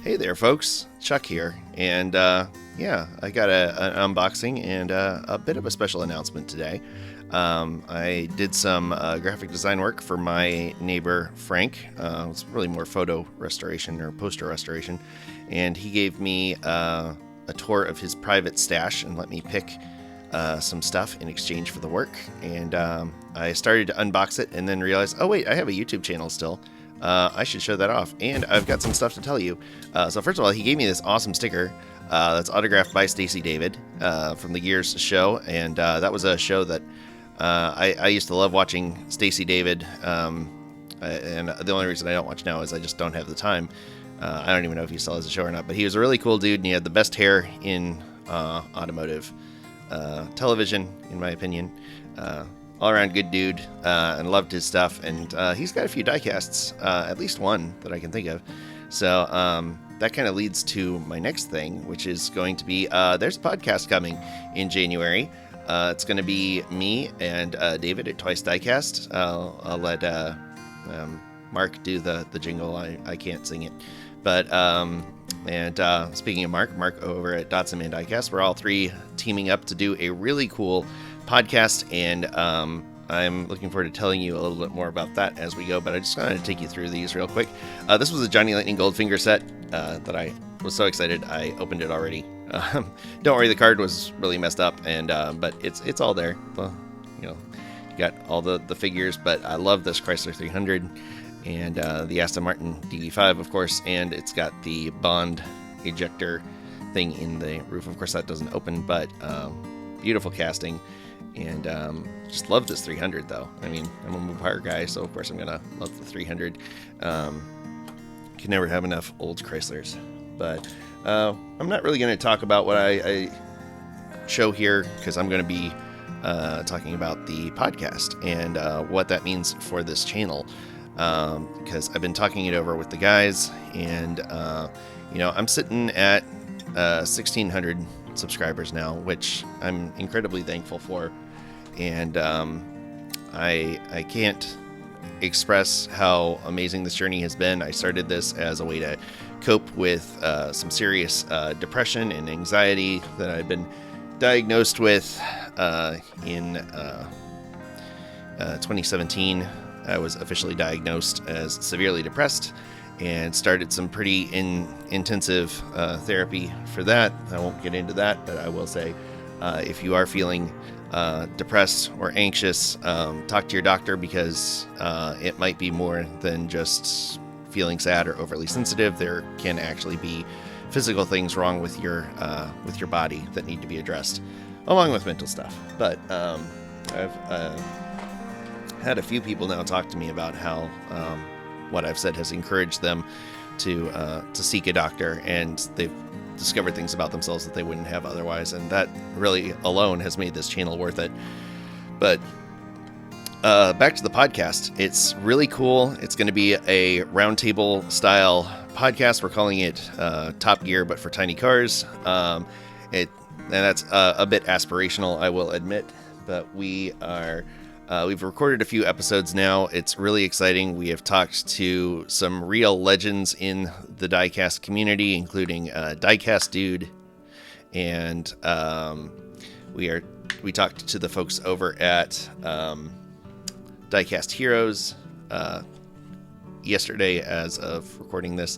Hey there, folks. Chuck here. And I got an unboxing and a bit of a special announcement today. I did some graphic design work for my neighbor, Frank. It's really more photo restoration or poster restoration. And he gave me a tour of his private stash and let me pick some stuff in exchange for the work. And I started to unbox it and then realized, oh, wait, I have a YouTube channel still. I should show that off. And I've got some stuff to tell you. So first of all, he gave me this awesome sticker that's autographed by Stacey David from the Gears show. And that was a show that I used to love watching Stacey David. And the only reason I don't watch now is I just don't have the time. I don't even know if he still has a show or not. But he was a really cool dude, and he had the best hair in automotive television, in my opinion. All-around good dude, and loved his stuff, and he's got a few diecasts, at least one that I can think of. So that kind of leads to my next thing, which is going to be, there's a podcast coming in January. It's going to be me and David at Twice Diecast. I'll let Mark do the jingle. I can't sing it. But, speaking of Mark over at Dotson Man Diecast, we're all three teaming up to do a really cool podcast, and I'm looking forward to telling you a little bit more about that as we go, but I just wanted to take you through these real quick. This was a Johnny Lightning Goldfinger set that I was so excited I opened it already. Don't worry, the card was really messed up, and but it's all there. Well, you got all the figures, but I love this Chrysler 300 and the Aston Martin DB5, of course, and it's got the Bond ejector thing in the roof. Of course, that doesn't open, but beautiful casting. And just love this 300, though. I mean, I'm a Mopar guy, so of course I'm gonna love the 300. Can never have enough old Chryslers. But I'm not really going to talk about what I show here, because I'm going to be talking about the podcast and what that means for this channel. Because I've been talking it over with the guys, and I'm sitting at 1,600 subscribers now, which I'm incredibly thankful for. And I can't express how amazing this journey has been. I started this as a way to cope with some serious depression and anxiety that I've been diagnosed with in 2017. I was officially diagnosed as severely depressed and started some pretty intensive therapy for that. I won't get into that, but I will say if you are feeling depressed or anxious, talk to your doctor, because it might be more than just feeling sad or overly sensitive. There can actually be physical things wrong with your body that need to be addressed, along with mental stuff. But I've had a few people now talk to me about how what I've said has encouraged them to seek a doctor, and they've discovered things about themselves that they wouldn't have otherwise, and that really alone has made this channel worth it. But back to the podcast. It's really cool. It's going to be a roundtable style podcast. We're calling it Top Gear, but for tiny cars. And that's a bit aspirational, I will admit, but we've recorded a few episodes now. It's really exciting. We have talked to some real legends in the diecast community, including Diecast Dude, and we talked to the folks over at Diecast Heroes yesterday as of recording this,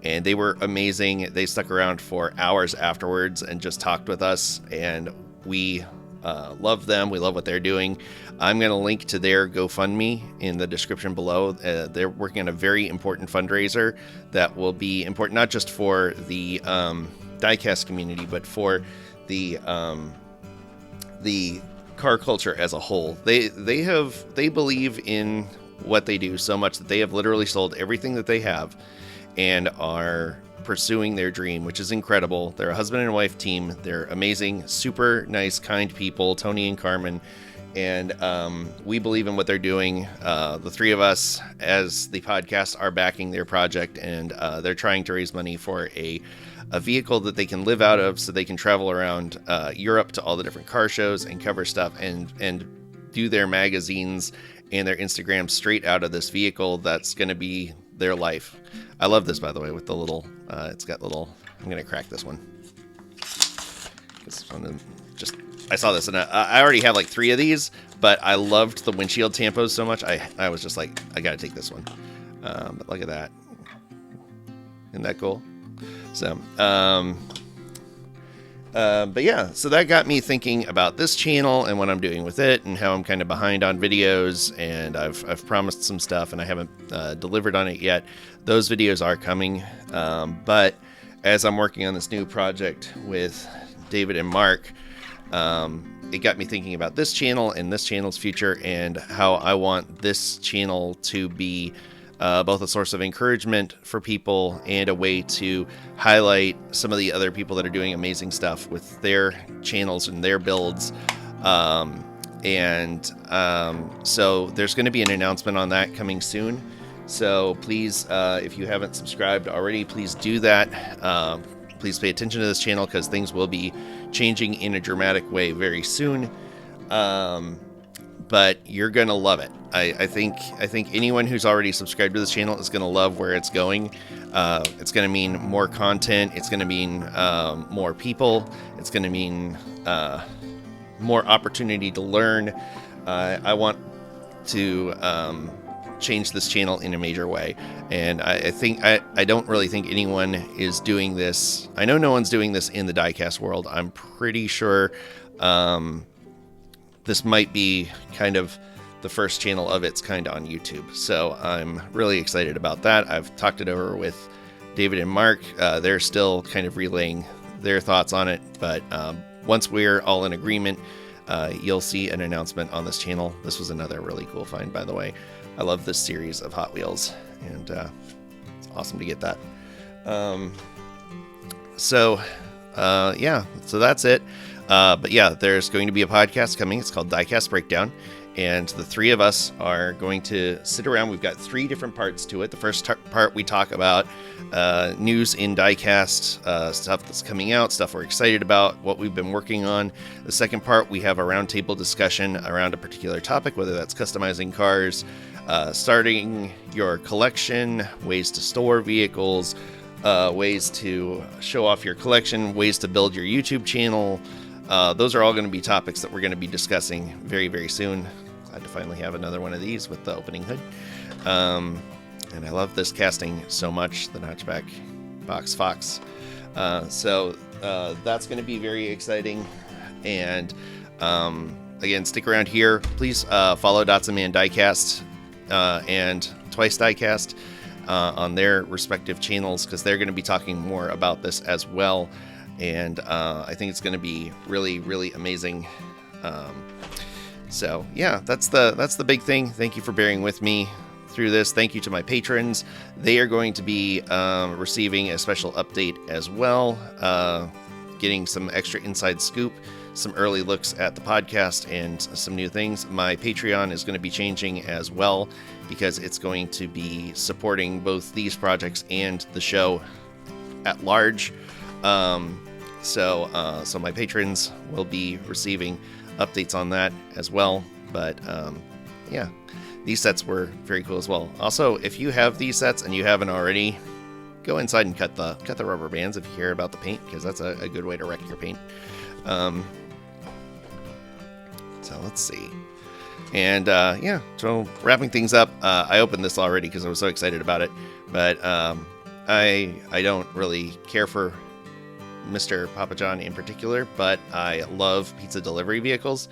and they were amazing. They stuck around for hours afterwards and just talked with us, and we love them. We love what they're doing. I'm going to link to their GoFundMe in the description below. They're working on a very important fundraiser that will be important not just for the diecast community, but for the car culture as a whole. They believe in what they do so much that they have literally sold everything that they have and are pursuing their dream, which is incredible. They're a husband and wife team. They're amazing, super nice, kind people, Tony and Carmen, and we believe in what they're doing. The three of us as the podcast are backing their project, and they're trying to raise money for a vehicle that they can live out of, so they can travel around Europe to all the different car shows and cover stuff and do their magazines and their Instagram straight out of this vehicle that's going to be their life. I love this, by the way, with the little, it's got little, I'm going to crack this one. I saw this, and I already have like 3 of these, but I loved the windshield tampos so much, I was just like, I got to take this one. But look at that. Isn't that cool? So, but yeah, so that got me thinking about this channel and what I'm doing with it and how I'm kind of behind on videos, and I've promised some stuff and I haven't delivered on it yet. Those videos are coming, but as I'm working on this new project with David and Mark, it got me thinking about this channel and this channel's future and how I want this channel to be both a source of encouragement for people and a way to highlight some of the other people that are doing amazing stuff with their channels and their builds. So there's going to be an announcement on that coming soon. So please, if you haven't subscribed already, please do that. Please pay attention to this channel because things will be changing in a dramatic way very soon. But you're going to love it. I think anyone who's already subscribed to this channel is going to love where it's going. It's going to mean more content. It's going to mean more people. It's going to mean more opportunity to learn. I want to change this channel in a major way. And I don't really think anyone is doing this. I know no one's doing this in the Diecast world. I'm pretty sure this might be kind of the first channel of its kind on YouTube. So I'm really excited about that. I've talked it over with David and Mark. They're still kind of relaying their thoughts on it. But once we're all in agreement, you'll see an announcement on this channel. This was another really cool find, by the way. I love this series of Hot Wheels, and it's awesome to get that. Yeah, so that's it. But yeah, there's going to be a podcast coming. It's called Diecast Breakdown. And the 3 of us are going to sit around. We've got 3 different parts to it. The first part, we talk about news in Diecast, stuff that's coming out, stuff we're excited about, what we've been working on. The second part, we have a roundtable discussion around a particular topic, whether that's customizing cars, starting your collection, ways to store vehicles, ways to show off your collection, ways to build your YouTube channel. Those are all going to be topics that we're going to be discussing very, very soon. Glad to finally have another one of these with the opening hood. And I love this casting so much, the Notchback Box Fox. So that's going to be very exciting. And again, stick around here. Please follow Dots and Man Diecast and Twice Diecast on their respective channels, because they're going to be talking more about this as well. And I think it's going to be really, really amazing. So yeah, that's the big thing. Thank you for bearing with me through this. Thank you to my patrons. They are going to be receiving a special update as well, getting some extra inside scoop, some early looks at the podcast, and some new things. My Patreon is going to be changing as well, because it's going to be supporting both these projects and the show at large. So my patrons will be receiving updates on that as well. But yeah, these sets were very cool as well. Also, if you have these sets and you haven't already, go inside and cut the rubber bands if you care about the paint, because that's a good way to wreck your paint. So let's see. And yeah, so wrapping things up, I opened this already because I was so excited about it. But I don't really care for Mr. Papa John in particular, but I love pizza delivery vehicles,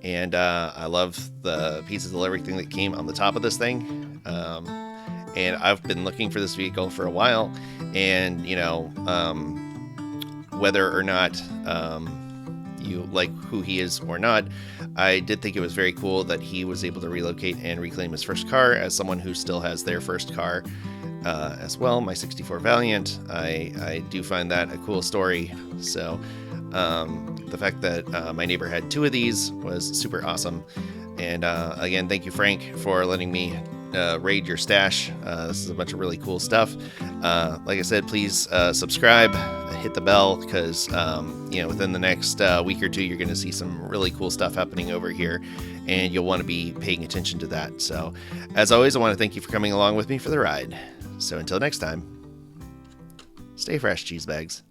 and I love the pizza delivery thing that came on the top of this thing. And I've been looking for this vehicle for a while, and you know, whether or not you like who he is or not, I did think it was very cool that he was able to relocate and reclaim his first car as someone who still has their first car as well. My 64 Valiant, I do find that a cool story. So the fact that my neighbor had 2 of these was super awesome. And again, thank you, Frank, for letting me raid your stash. This is a bunch of really cool stuff. Like I said, please subscribe, hit the bell, because you know, within the next week or 2, you're going to see some really cool stuff happening over here, and you'll want to be paying attention to that. So as always, I want to thank you for coming along with me for the ride. So until next time, stay fresh, cheese bags.